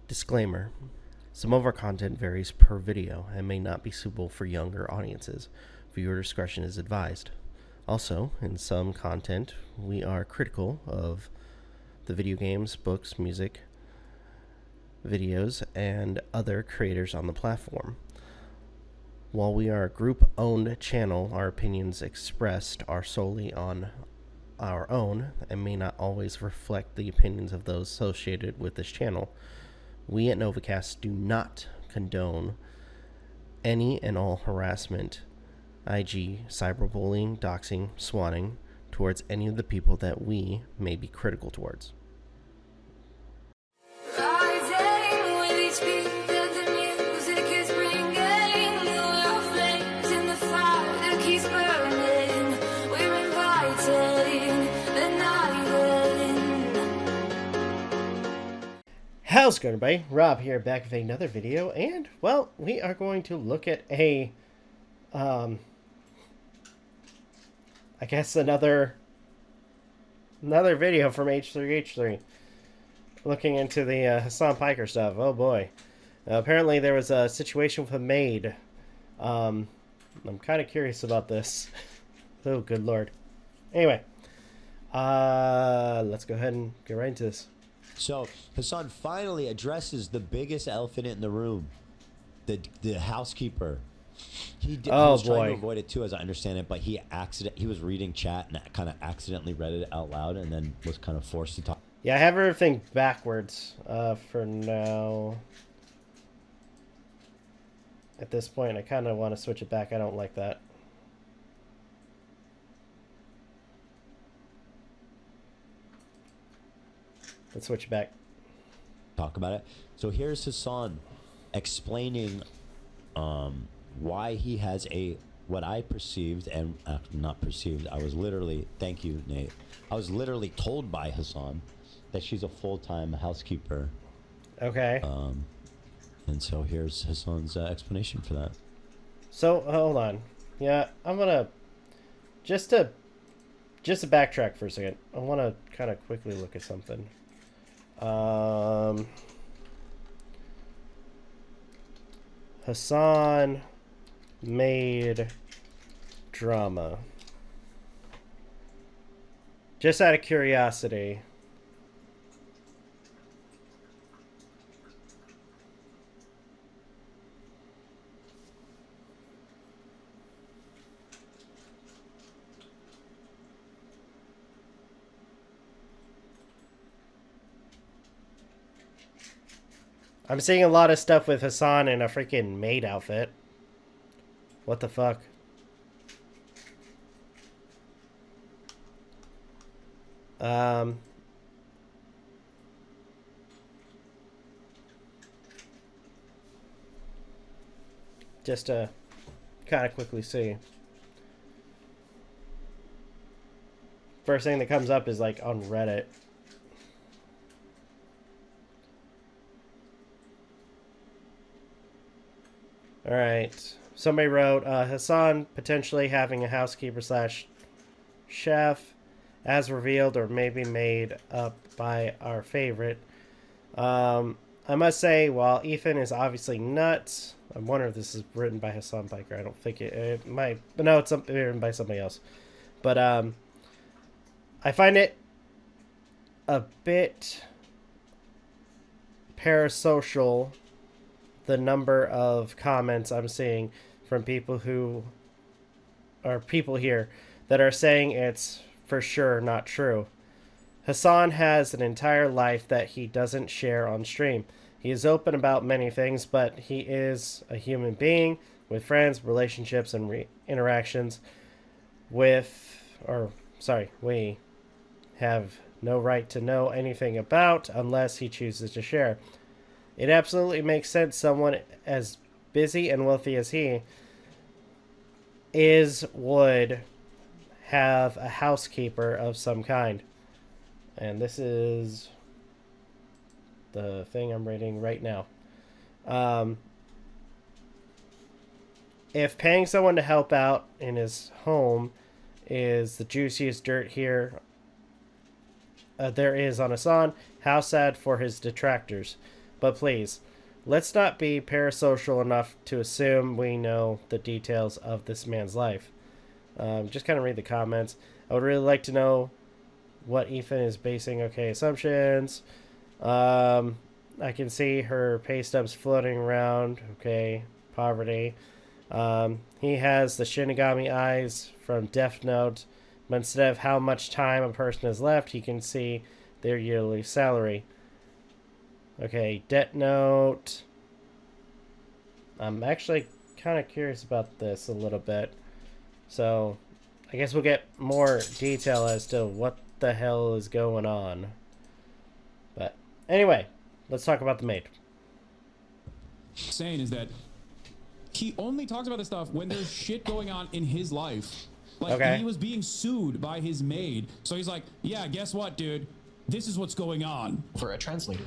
Disclaimer. Some of our content varies per video and may not be suitable for younger audiences. Viewer discretion is advised. Also, in some content, we are critical of the video games, books, music, videos, and other creators on the platform. While we are a group-owned channel, our opinions expressed are solely on our own and may not always reflect the opinions of those associated with this channel. We at Novakast do not condone any and all harassment, i.g. cyberbullying, doxing, swatting, towards any of the people that we may be critical towards. How's it going, everybody? Rob here, back with another video, and, well, we are going to look at I guess another video from H3H3, looking into the Hassan Piker stuff. Oh boy. Apparently there was a situation with a MAID. I'm kind of curious about this. Oh, good lord. Anyway, let's go ahead and get right into this. So Hassan finally addresses the biggest elephant in the room, the housekeeper. He was trying to avoid it too, as I understand it, but he was reading chat and kind of accidentally read it out loud, and then was kind of forced to talk. Yeah, I have everything backwards for now. At this point, I kind of want to switch it back. I don't like that. Let's switch it back. Talk about it. So here's Hassan explaining why he has what I perceived, and not perceived, I was literally, thank you, Nate, I was literally told by Hassan that she's a full-time housekeeper. Okay. And so here's Hassan's explanation for that. So, hold on. Yeah, I'm gonna, just to backtrack for a second, I want to kind of quickly look at something. Hassan made drama. Just out of curiosity. I'm seeing a lot of stuff with Hassan in a freaking maid outfit. What the fuck? Just to kind of quickly see. First thing that comes up is like on Reddit. Alright, somebody wrote, Hassan potentially having a housekeeper slash chef as revealed or maybe made up by our favorite. I must say, while Ethan is obviously nuts, I wonder if this is written by Hassan Piker. I don't think it might, but no, it's written by somebody else. But I find it a bit parasocial, the number of comments I'm seeing from people who are people here that are saying it's for sure not true. Hassan has an entire life that he doesn't share on stream. He is open about many things, but he is a human being with friends, relationships, and interactions with, we have no right to know anything about unless he chooses to share. It absolutely makes sense someone as busy and wealthy as he is would have a housekeeper of some kind. And this is the thing I'm reading right now. If paying someone to help out in his home is the juiciest dirt there is on Hassan, how sad for his detractors. But please, let's not be parasocial enough to assume we know the details of this man's life. Just kind of read the comments. I would really like to know what Ethan is basing assumptions. I can see her pay stubs floating around. Okay, poverty. He has the Shinigami eyes from Death Note, but instead of how much time a person has left, he can see their yearly salary. Okay, Death Note. I'm actually kind of curious about this a little bit. So, I guess we'll get more detail as to what the hell is going on. But, anyway, let's talk about the maid. Saying is that he only talks about this stuff when there's shit going on in his life. Like, he was being sued by his maid. So he's like, yeah, guess what, dude? This is what's going on. For a translator.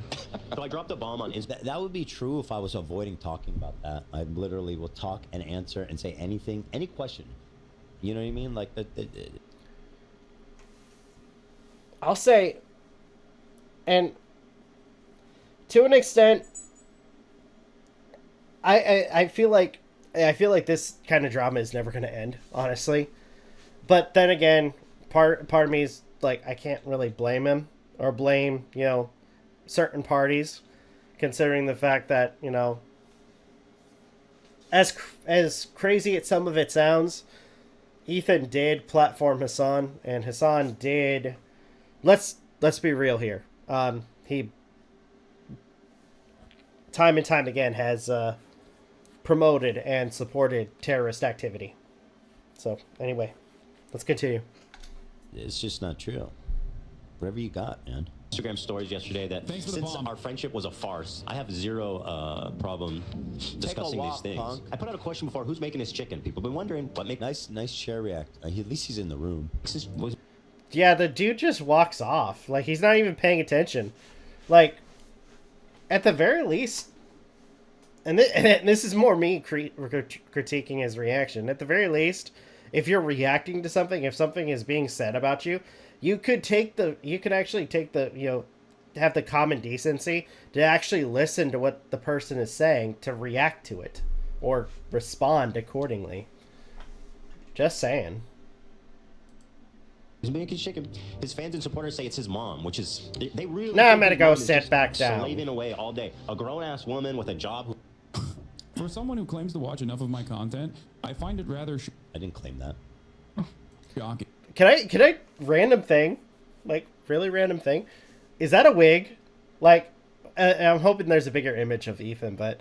So I dropped a bomb on Instagram. That would be true if I was avoiding talking about that. I literally will talk and answer and say anything, any question. You know what I mean? Like, I'll say, and to an extent, I feel like this kind of drama is never going to end, honestly. But then again, part of me is like, I can't really blame him or blame, certain parties, considering the fact that, as crazy as some of it sounds, Ethan did platform Hasan, and Hasan did. Let's be real here. He time and time again has promoted and supported terrorist activity. So anyway, let's continue. it's just not true. Whatever you got, man. Instagram stories yesterday that since our friendship was a farce, I have zero problem discussing these things. Punk. I put out a question before: who's making this chicken? People have been wondering what makes nice chair react. At least he's in the room. Yeah, the dude just walks off. Like, he's not even paying attention. Like, at the very least, and this is more me critiquing his reaction. At the very least, if you're reacting to something, if something is being said about you, you could actually take the, have the common decency to actually listen to what the person is saying to react to it or respond accordingly. Just saying. He's making chicken. His fans and supporters say it's his mom, which is they really. Now I'm gonna go sit back down. Slaving away all day. A grown-ass woman with a job. For someone who claims to watch enough of my content, I find it rather I didn't claim that. shocking. Can I random thing, like really random thing? Is that a wig? Like, I'm hoping there's a bigger image of Ethan, but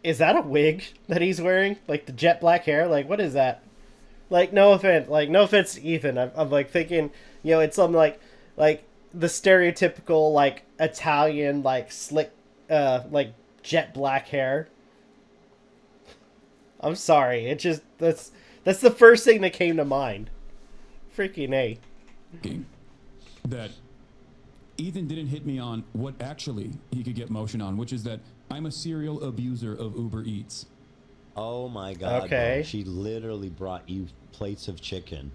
is that a wig that he's wearing? Like the jet black hair? Like, what is that? Like, no offense to Ethan. I'm like thinking, it's something like the stereotypical like Italian like slick like jet black hair. I'm sorry. It just that's the first thing that came to mind. Freaking A. That Ethan didn't hit me on what actually he could get motion on, which is that I'm a serial abuser of Uber Eats. Oh my god. Okay. Bro. She literally brought you plates of chicken.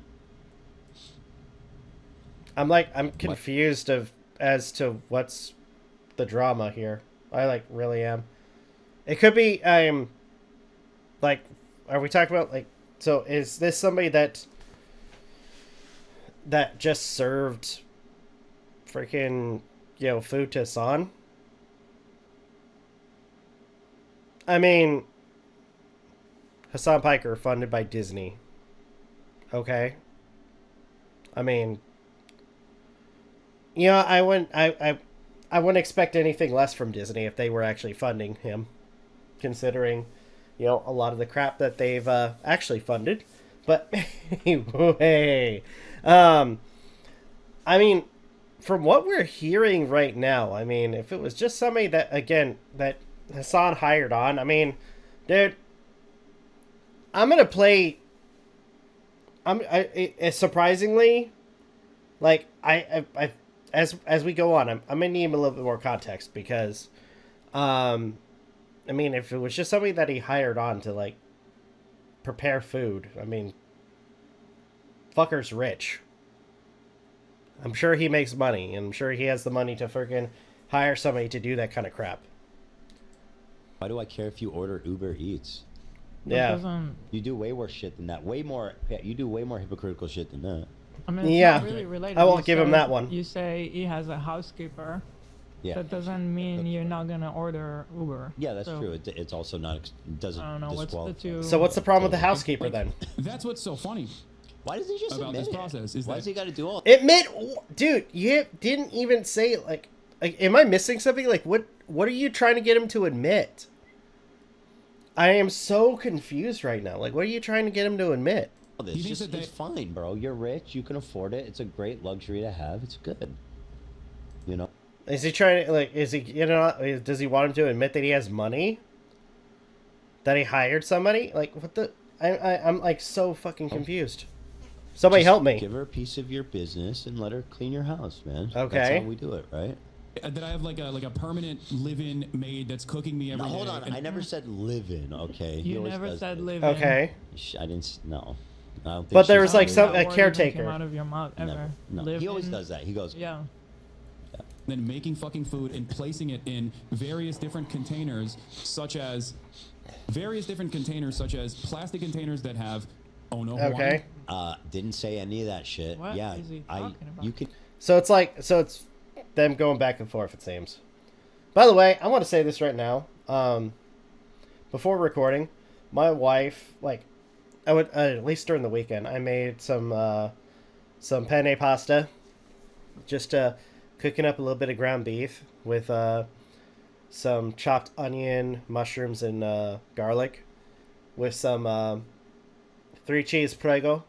I'm confused as to what's the drama here. I really am. It could be are we talking about so is this somebody that just served freaking food to Hasan? I mean, Hasan Piker funded by Disney. Okay. I mean, I wouldn't expect anything less from Disney if they were actually funding him, considering, a lot of the crap that they've actually funded. But anyway, I mean, from what we're hearing right now, I mean, if it was just somebody that Hasan hired on, I mean, dude, I'm gonna play. Surprisingly, as we go on, I'm gonna need a little bit more context because, I mean, if it was just somebody that he hired on to prepare food, I mean, fucker's rich. I'm sure he makes money, and I'm sure he has the money to freaking hire somebody to do that kind of crap. Why do I care if you order Uber Eats? Yeah. You do way worse shit than that. You do way more hypocritical shit than that. I mean, it's Yeah. not really related. I won't give him that one. You say he has a housekeeper. Yeah. That doesn't mean you're not gonna order Uber. Yeah, that's true. It's also not. It doesn't. I don't know what's the two. So what's the problem with the housekeeper then? That's what's so funny. Why does he just about admit this process? Is Why that does he got to do all? Admit, dude. You didn't even say like. Am I missing something? Like, what are you trying to get him to admit? I am so confused right now. Like, what are you trying to get him to admit? It's fine, bro. You're rich. You can afford it. It's a great luxury to have. It's good. You know. Is he trying to, like, is he, you know, does he want him to admit that he has money? That he hired somebody? Like, what the, I'm like so fucking confused. Somebody help me. Give her a piece of your business and let her clean your house, man. Okay. That's how we do it, right? That I have like a permanent live-in maid that's cooking me every day. Hold on, I never said live-in, okay? You never said live-in. Okay. I didn't, no. I don't think But there she was like said a caretaker. Came out of your mouth ever. No. He always does that. He goes, yeah. Then making fucking food and placing it in various different containers, such as plastic containers that have Okay. Didn't say any of that shit. What yeah, is he talking about? You can. So it's them going back and forth, it seems. By the way, I want to say this right now. Before recording, my wife, like, I would at least during the weekend, I made some penne pasta, just cooking up a little bit of ground beef with some chopped onion, mushrooms, and garlic, with some 3 cheese prego,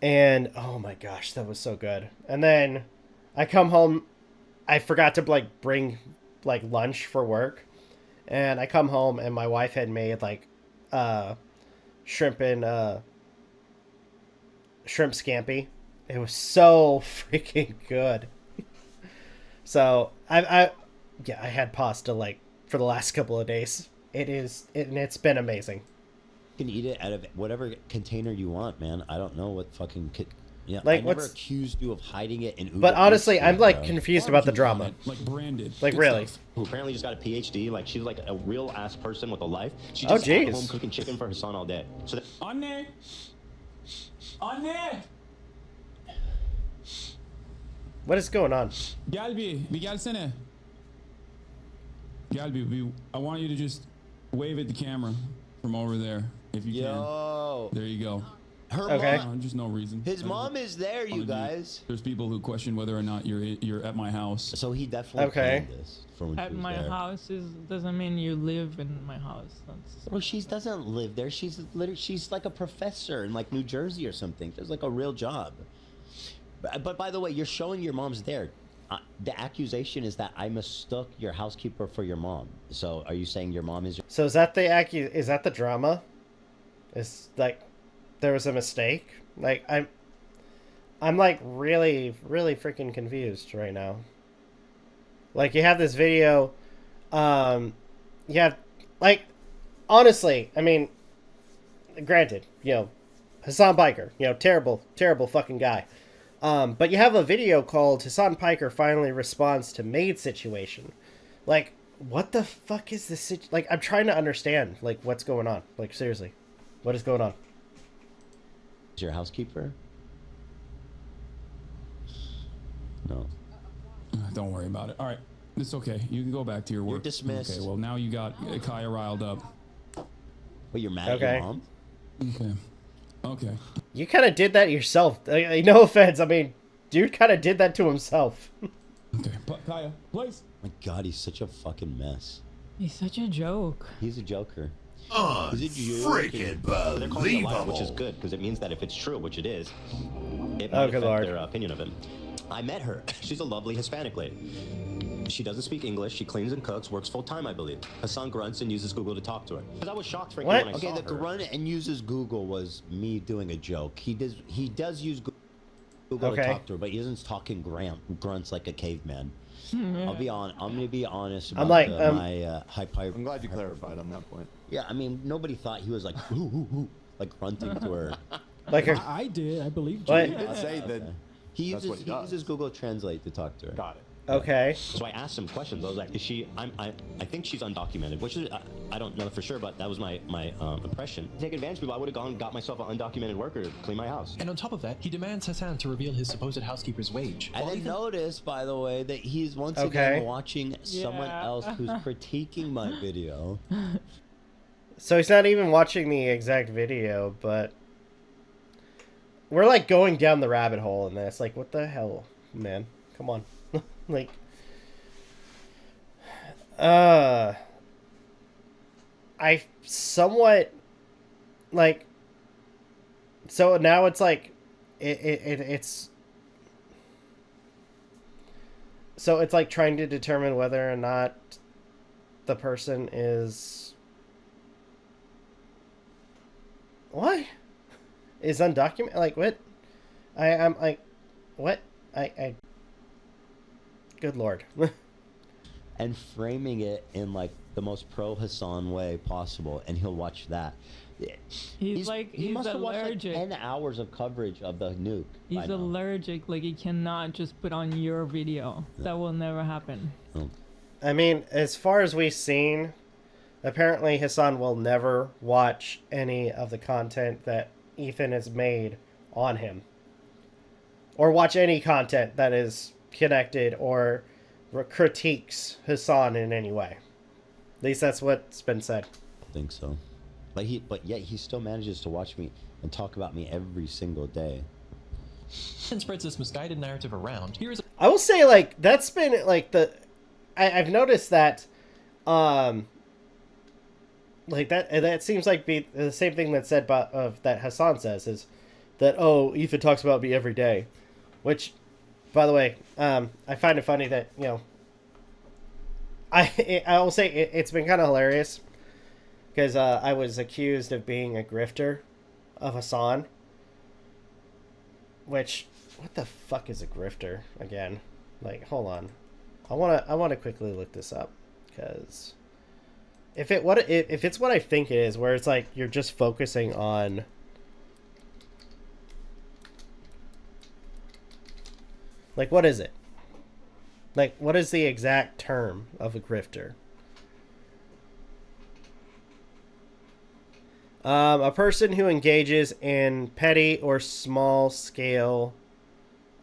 and oh my gosh, that was so good. And then I come home, I forgot to like bring like lunch for work, and I come home and my wife had made like shrimp and shrimp scampi. It was so freaking good. So I had pasta like for the last couple of days. It's been amazing. You can eat it out of whatever container you want, man. I don't know what fucking yeah. Like, I never accused you of hiding it in Uber. But honestly, Eats, I'm like bro. confused about the drama. like branded, like really. Who apparently just got a PhD. Like she's like a real ass person with a life. She Oh, just at jeez. home cooking chicken for her son all day. So Anne. What is going on? Gel bir gelsene. Gel bir. I want you to just wave at the camera from over there, if you can. There you go. Her mom. Just no reason. His mom is there, you guys. There's people who question whether or not you're at my house. So he definitely planned this for when At she was my there. house doesn't mean you live in my house. That's Well, she doesn't live there. She's like a professor in like New Jersey or something. She has like a real job. But by the way, you're showing your mom's there. The accusation is that I mistook your housekeeper for your mom. So are you saying your mom is? So is that the drama? Is like there was a mistake? Like I'm like really freaking confused right now. Like you have this video, you have like honestly, I mean, granted, you know, Hasan Piker, you know, terrible fucking guy. But you have a video called Hasan Piker finally responds to MAID situation. Like, what the fuck is this? Like, I'm trying to understand, like, what's going on. Like, seriously, what is going on? Is your housekeeper? No. Don't worry about it. All right, it's okay. You can go back to your work. You're dismissed. Okay. Well, now you got Kaya riled up. Well, you're mad at your mom? Okay. You kind of did that yourself. No offense. I mean, dude kind of did that to himself. Okay. Kaya, please. My God, he's such a fucking mess. He's such a joke. He's a joker. They're Freaking calling it a lie, which is good because it means that if it's true, which it is, it might affect their opinion of him. I met her. She's a lovely Hispanic lady. She doesn't speak English. She cleans and cooks, works full time, I believe. Hasan grunts and uses Google to talk to her. Because I was shocked, frankly, when I saw her. Okay, the grunt and uses Google was me doing a joke. He does use Google to talk to her, but he isn't talking grunts like a caveman. I'm gonna be honest about my hyper. I'm glad you clarified on that point. Yeah, I mean, nobody thought he was like ooh, ooh, ooh, like grunting to her. I did. I believe you. I'll say that he uses Google Translate to talk to her. Got it. Okay. So I asked some questions. I was like, is she, I think she's undocumented, which is, I don't know for sure, but that was my impression. To take advantage of people, I would have gone and got myself an undocumented worker to clean my house. And on top of that, he demands Hasan to reveal his supposed housekeeper's wage. And then notice, by the way, that he's once again watching someone else who's critiquing my video. So he's not even watching the exact video, but we're like going down the rabbit hole in this. Like, what the hell, man? Come on. Like, I somewhat, like, so now it's like, it's, so it's like trying to determine whether or not the person is, what? Is undocumented? Like, what? I'm like, what? I good lord. And framing it in like the most pro Hasan way possible, and he'll watch that. He's must have watched like allergic. 10 hours of coverage of the nuke. He's allergic. Like, he cannot just put on your video. That will never happen. I mean, as far as we've seen, apparently Hasan will never watch any of the content that Ethan has made on him, or watch any content that is connected or critiques Hasan in any way. At least that's what's been said. I think so. But yet he still manages to watch me and talk about me every single day. And spreads this misguided narrative around. Here's I will say, like, that's been like I've noticed that, like that seems like be the same thing that's said about that Hasan says, is that, oh, Ethan talks about me every day, which, by the way, I find it funny that, you know, I will say it's been kind of hilarious because I was accused of being a grifter of Hasan, which, what the fuck is a grifter again? Like, hold on, I want to quickly look this up, because if it's what I think it is, where it's like you're just focusing on, like, what is it? Like, what is the exact term of a grifter? A person who engages in petty or small scale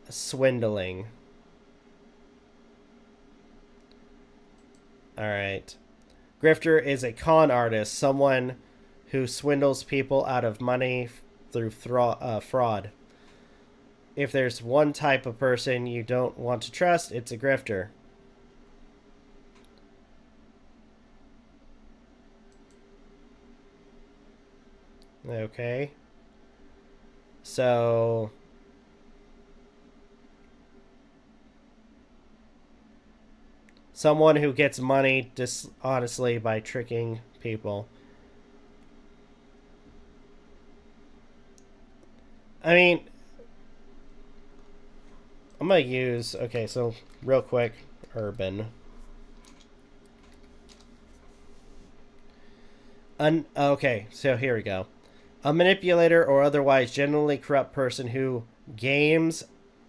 swindling. All right. Grifter is a con artist, someone who swindles people out of money through fraud. If there's one type of person you don't want to trust, it's a grifter. Okay. So someone who gets money dishonestly by tricking people. I mean, I'm going to use, okay, so real quick, urban. Okay, so here we go. A manipulator or otherwise generally corrupt person who games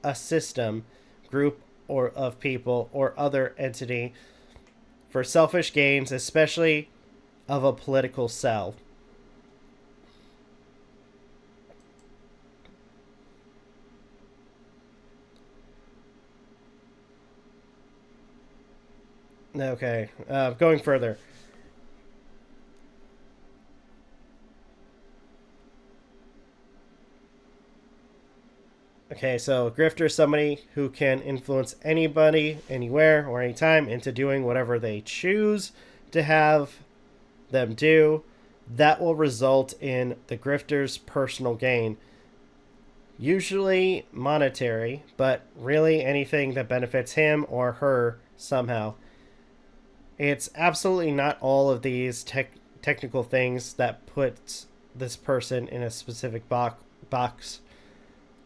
a system, group, or of people or other entity for selfish gains, especially of a political cell. Okay, going further. Okay, so grifter is somebody who can influence anybody, anywhere, or anytime into doing whatever they choose to have them do. That will result in the grifter's personal gain. Usually monetary, but really anything that benefits him or her somehow. It's absolutely not all of these technical things that puts this person in a specific box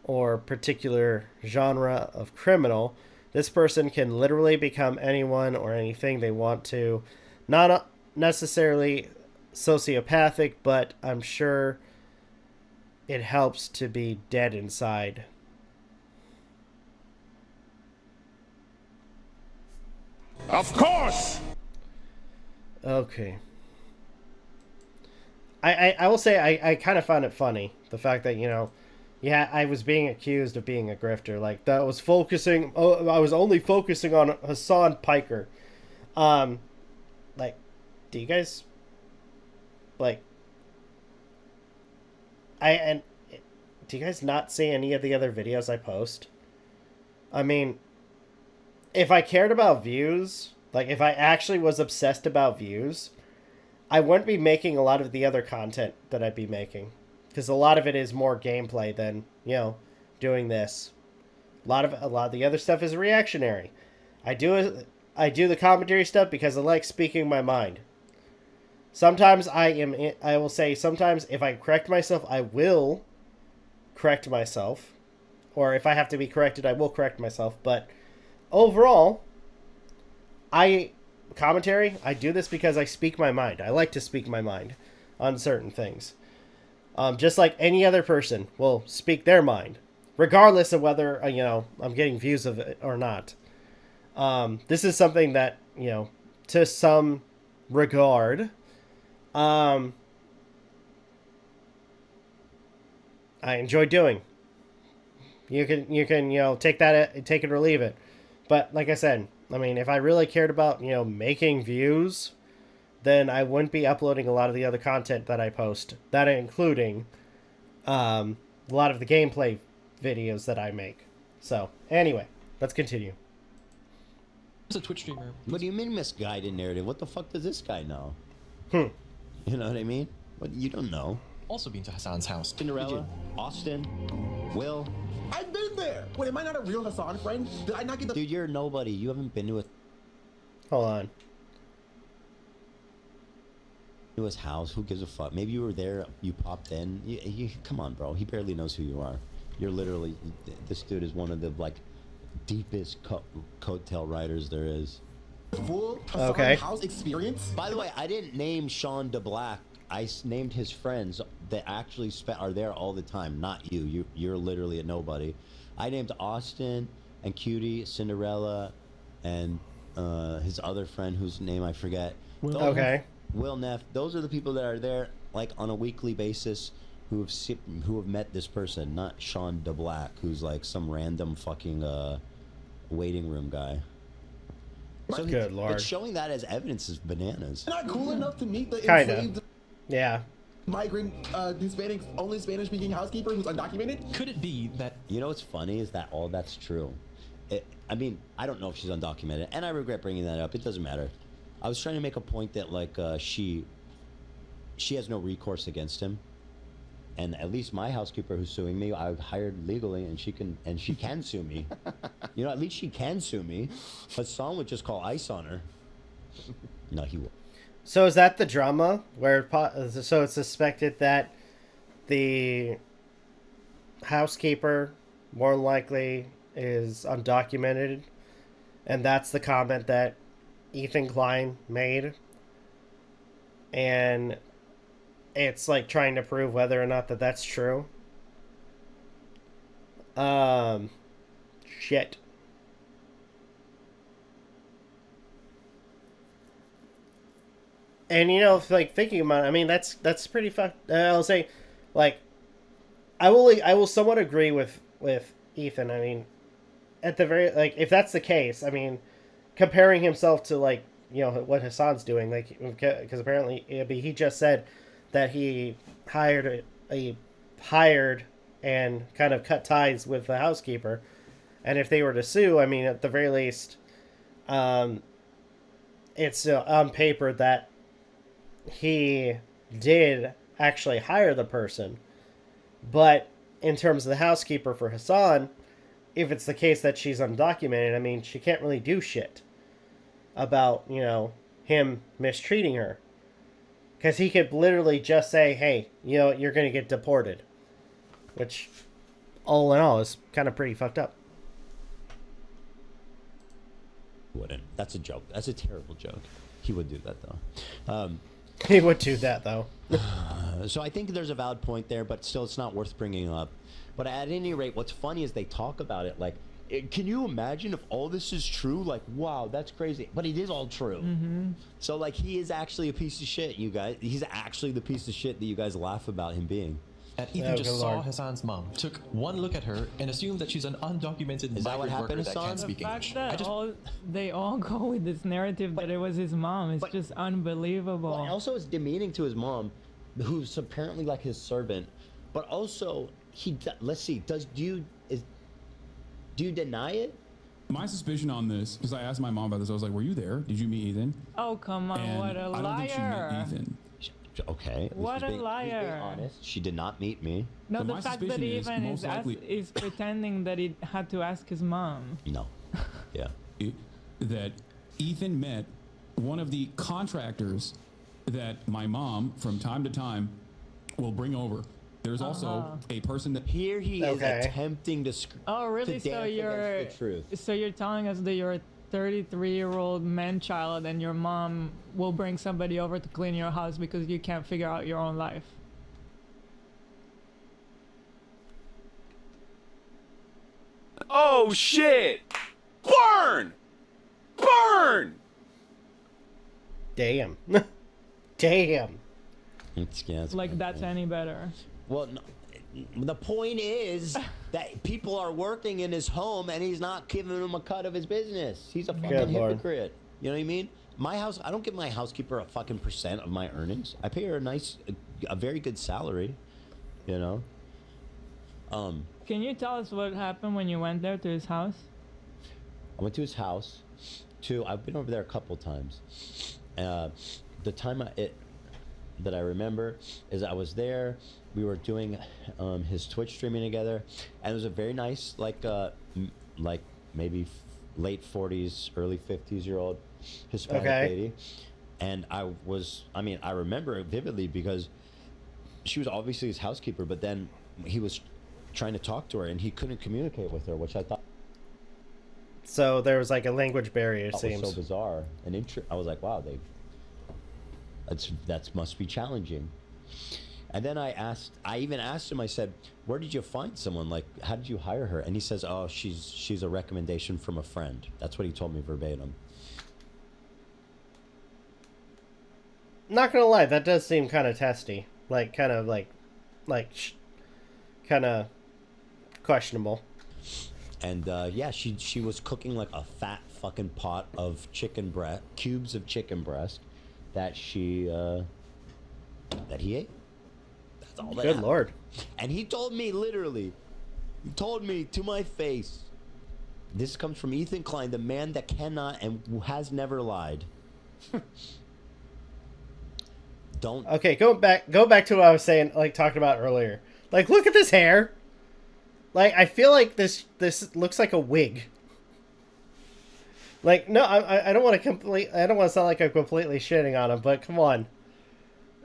or particular genre of criminal. This person can literally become anyone or anything they want to. Not necessarily sociopathic, but I'm sure it helps to be dead inside. Of course! Okay. I will say I kind of found it funny, the fact that, you know, yeah, I was being accused of being a grifter. Like, that was focusing... Oh, I was only focusing on Hasan Piker. Like, do you guys... Like... do you guys not see any of the other videos I post? I mean, if I cared about views, like, if I actually was obsessed about views, I wouldn't be making a lot of the other content that I'd be making. Because a lot of it is more gameplay than, you know, doing this. A lot of the other stuff is reactionary. I do the commentary stuff because I like speaking my mind. Sometimes I will say sometimes if I correct myself, I will correct myself. Or if I have to be corrected, I will correct myself. But overall, commentary, I do this because I speak my mind. I like to speak my mind on certain things. Just like any other person will speak their mind, regardless of whether, you know, I'm getting views of it or not. This is something that, you know, to some regard, I enjoy doing. You can, you know, take it or leave it. But like I said, I mean, if I really cared about, you know, making views, then I wouldn't be uploading a lot of the other content that I post. That including a lot of the gameplay videos that I make. So, anyway, let's continue. As a Twitch streamer. What do you mean misguided narrative? What the fuck does this guy know? You know what I mean? What, you don't know. Also been to Hasan's house. Cinderella, Austin, Will. I've been there. Wait, am I not a real Hasan friend? Did I not get the... Dude, you're nobody. You haven't been to Hold on. his house. Who gives a fuck? Maybe you were there. You popped in. Come on, bro. He barely knows who you are. You're literally... This dude is one of the, like, deepest coattail riders there is. Full Hasan house experience? By the way, I didn't name Sean DeBlack. I named his friends that actually are there all the time. Not you. You're literally a nobody. I named Austin and Cutie, Cinderella, and his other friend whose name I forget. Will Neff. Those are the people that are there like on a weekly basis who have met this person, not Sean DeBlack, who's like some random fucking waiting room guy. So Good Lord. But showing that as evidence is bananas. Not cool enough to meet the Kinda. Yeah. migrant Hispanic, only Spanish-speaking housekeeper who's undocumented? Could it be that... You know what's funny is that all that's true. I mean, I don't know if she's undocumented, and I regret bringing that up. It doesn't matter. I was trying to make a point that, like, she has no recourse against him. And at least my housekeeper who's suing me, I've hired legally, and she can sue me. You know, at least she can sue me. Hasan would just call ICE on her. No, he won't. So is that the drama where so it's suspected that the housekeeper more likely is undocumented, and that's the comment that Ethan Klein made, and it's like trying to prove whether or not that's true. Shit. And, you know, like, thinking about it, I mean, that's pretty fucked. I'll say, like, I will somewhat agree with Ethan. I mean, at the very, like, if that's the case, I mean, comparing himself to, like, you know, what Hasan's doing, like, because apparently he just said that he hired and kind of cut ties with the housekeeper, and if they were to sue, I mean, at the very least, it's on paper that he did actually hire the person. But in terms of the housekeeper for Hasan, if it's the case that she's undocumented, I mean, she can't really do shit about, you know, him mistreating her. Because he could literally just say, hey, you know, you're going to get deported. Which, all in all, is kind of pretty fucked up. Wouldn't. That's a joke. That's a terrible joke. He would do that, though. He would do that, though. So I think there's a valid point there, but still it's not worth bringing up. But at any rate, what's funny is they talk about it like can you imagine if all this is true? Like, wow, that's crazy. But it is all true. So, like, he is actually a piece of shit, you guys. He's actually the piece of shit that you guys laugh about him being. And Ethan just saw Hasan's mom, took one look at her, and assumed that she's an undocumented migrant worker that can't speak The fact English. that they all go with this narrative that it was his mom is just unbelievable. Well, also, it's demeaning to his mom, who's apparently like his servant. But also, let's see, do you deny it? My suspicion on this, because I asked my mom about this, I was like, "Were you there? Did you meet Ethan?" Oh, come on, And what a I don't think she met liar. Ethan. Okay. What a She's being liar. honest. She did not meet me. No, So the my fact that suspicion he is even most likely- is pretending that he had to ask his mom. No. Yeah. That Ethan met one of the contractors that my mom, from time to time, will bring over. There's also a person that Here he is attempting to. Oh, really? To dance against the truth. So you're telling us that you're a 33-year-old man-child and your mom will bring somebody over to clean your house because you can't figure out your own life. Oh shit! Burn! Burn! Damn. Damn. It's Like that's any better. Well, no, the point is that people are working in his home and he's not giving them a cut of his business. He's a fucking hypocrite. You know what I mean? My house, I don't give my housekeeper a fucking % of my earnings. I pay her a very good salary, you know? Can you tell us what happened when you went there to his house? I went to his house. I've been over there a couple times. The time that I remember is I was there. We were doing his Twitch streaming together, and it was a very nice, like maybe late 40s, early 50s year old Hispanic lady. And I remember it vividly because she was obviously his housekeeper, but then he was trying to talk to her and he couldn't communicate with her, which I thought. So there was like a language barrier, it seems. Was so bizarre. And I was like, wow, that must be challenging. And then I even asked him, I said, where did you find someone? Like, how did you hire her? And he says, oh, she's a recommendation from a friend. That's what he told me verbatim. Not gonna lie, that does seem kind of testy. Like, kind of kind of questionable. And yeah, she was cooking like a fat fucking pot of cubes of chicken breast that he ate. That's all that happened. Lord. And he told me literally, to my face, this comes from Ethan Klein, the man that cannot and has never lied. Don't. Okay, go back to what I was saying, like talking about earlier. Like, look at this hair. Like, I feel like this looks like a wig. Like, no, I don't want to sound like I'm completely shitting on him, but come on.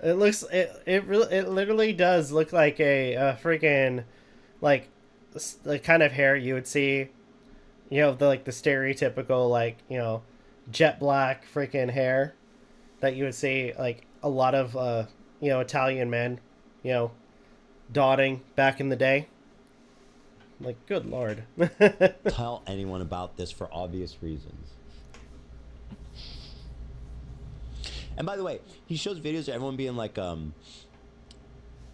It literally does look like a freaking, like, the kind of hair you would see, you know, the stereotypical, like, you know, jet black freaking hair that you would see, like, a lot of, you know, Italian men, you know, donning back in the day. Like, good lord. Tell anyone about this for obvious reasons. And by the way, he shows videos of everyone being like,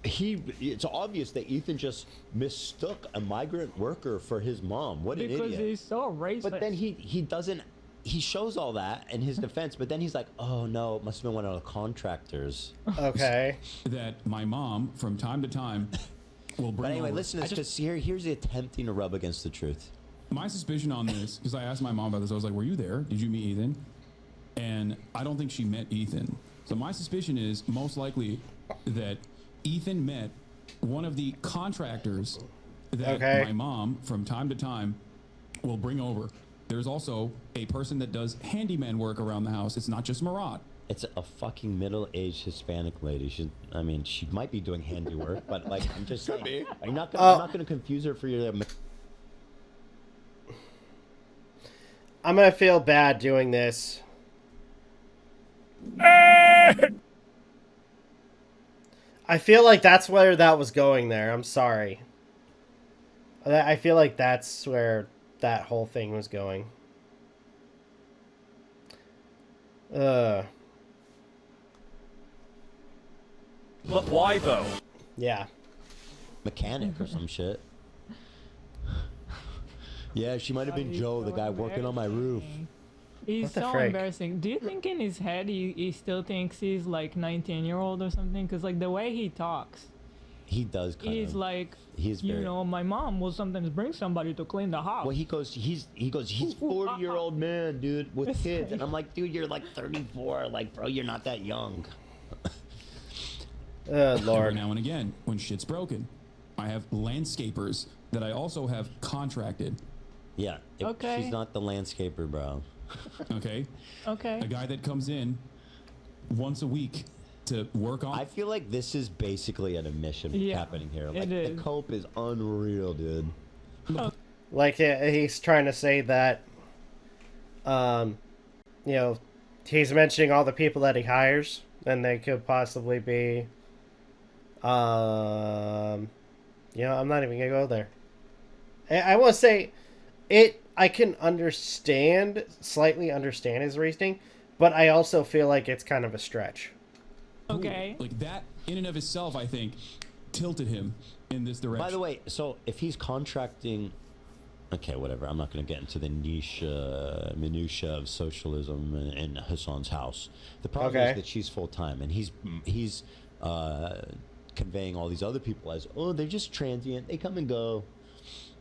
it's obvious that Ethan just mistook a migrant worker for his mom. What an idiot. Because he's so racist. But then he shows all that in his defense, but then he's like, oh no, it must have been one of the contractors. Okay. That my mom, from time to time, will bring. But anyway, over. listen to this, because here's the attempting to rub against the truth. My suspicion on this, because I asked my mom about this, I was like, were you there? Did you meet Ethan? And I don't think she met Ethan. So my suspicion is most likely that Ethan met one of the contractors that my mom, from time to time, will bring over. There's also a person that does handyman work around the house. It's not just Marat. It's a fucking middle-aged Hispanic lady. She might be doing handiwork, but like, I'm just saying, I'm not gonna confuse her for your. I'm gonna feel bad doing this. I feel like that's where that was going there. I'm sorry. I feel like that's where that whole thing was going. But why though? Yeah. Mechanic or some shit. Yeah, she might have been Joe, the guy working on my roof. He's so embarrassing. Do you think in his head he still thinks he's like 19-year-old or something? Because like the way he talks, he does kind he's of. Like, he's very, you know, my mom will sometimes bring somebody to clean the house. Well, he's 40-year-old man, dude, with kids, and I'm like, dude, you're like 34, like, bro, you're not that young. Lord. Every now and again, when shit's broken, I have landscapers that I also have contracted. Yeah. Okay. She's not the landscaper, bro. Okay. Okay. A guy that comes in once a week to work on. I feel like this is basically an admission happening here. Like, the cope is unreal, dude. Like, he's trying to say that, you know, he's mentioning all the people that he hires, and they could possibly be, you know, I'm not even gonna go there. I want to say I can slightly understand his reasoning, but I also feel like it's kind of a stretch. Okay. Like that in and of itself, I think, tilted him in this direction. By the way, so if he's contracting, okay, whatever. I'm not going to get into the niche minutia of socialism in Hassan's house. The problem is that she's full time, and he's conveying all these other people as, oh, they're just transient. They come and go.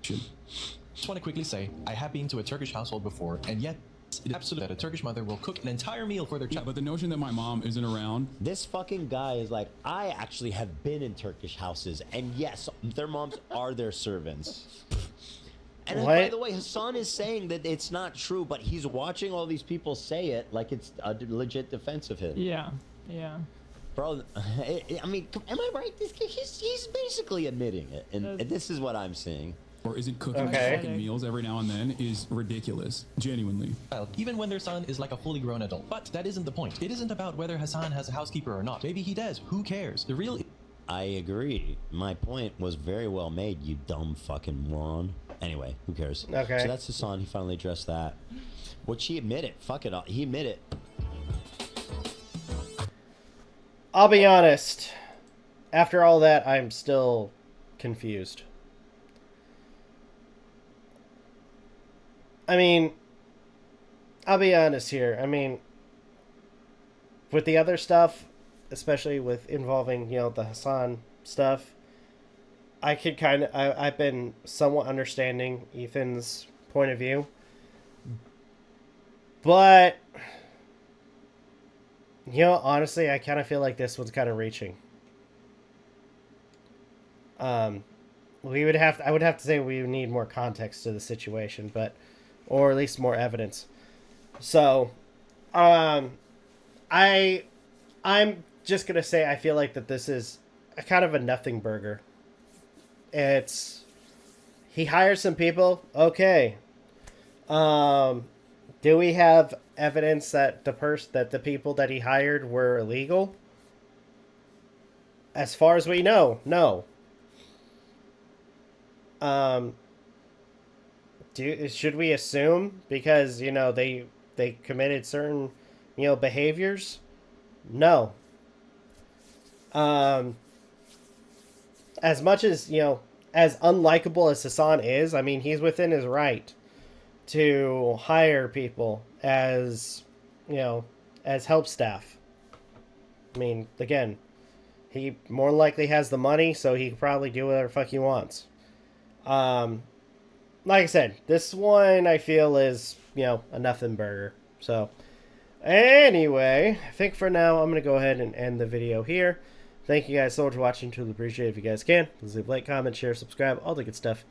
Just want to quickly say, I have been to a Turkish household before, and yet it's absolute that a Turkish mother will cook an entire meal for their child. Yeah, but the notion that my mom isn't around. This fucking guy is like, I actually have been in Turkish houses, and yes, their moms are their servants. And by the way, Hassan is saying that it's not true, but he's watching all these people say it like it's a legit defense of him. Yeah, yeah. Bro, I mean, am I right? He's basically admitting it, and this is what I'm seeing. Or isn't cooking fucking meals every now and then is ridiculous, genuinely. Even when their son is like a fully grown adult. But that isn't the point. It isn't about whether Hassan has a housekeeper or not. Maybe he does. Who cares? The real... I agree. My point was very well made, you dumb fucking moron. Anyway, who cares? Okay. So that's Hassan. He finally addressed that. Would she admit it? Fuck it. He admit it. I'll be honest. After all that, I'm still confused. I mean, I'll be honest here. I mean, with the other stuff, especially with involving, you know, the Hassan stuff, I could kind of, I've been somewhat understanding Ethan's point of view. But, you know, honestly, I kind of feel like this one's kind of reaching. I would have to say we would need more context to the situation, but, or at least more evidence. So, I'm just gonna say I feel like that this is a kind of a nothing burger. He hires some people, okay. Do we have evidence that the people that he hired were illegal? As far as we know, no. Should we assume because, you know, they committed certain, you know, behaviors? No. As much as, you know, as unlikable as Hassan is, I mean, he's within his right to hire people as, you know, as help staff. I mean, again, he more than likely has the money, so he can probably do whatever the fuck he wants. Like I said, this one I feel is, you know, a nothing burger. So, anyway, I think for now I'm going to go ahead and end the video here. Thank you guys so much for watching. Truly appreciate it. If you guys can, please leave a like, comment, share, subscribe, all the good stuff.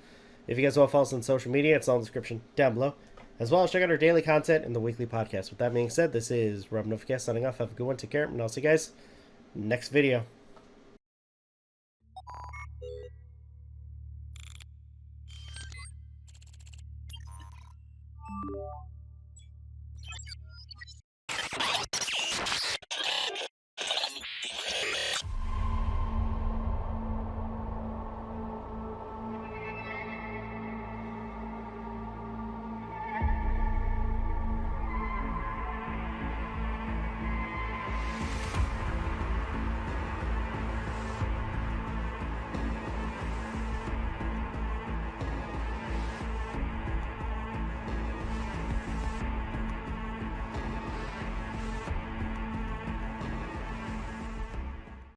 If you guys want to follow us on social media, it's all in the description down below. As well as check out our daily content and the weekly podcast. With that being said, this is Novakast signing off. Have a good one. Take care. And I'll see you guys next video.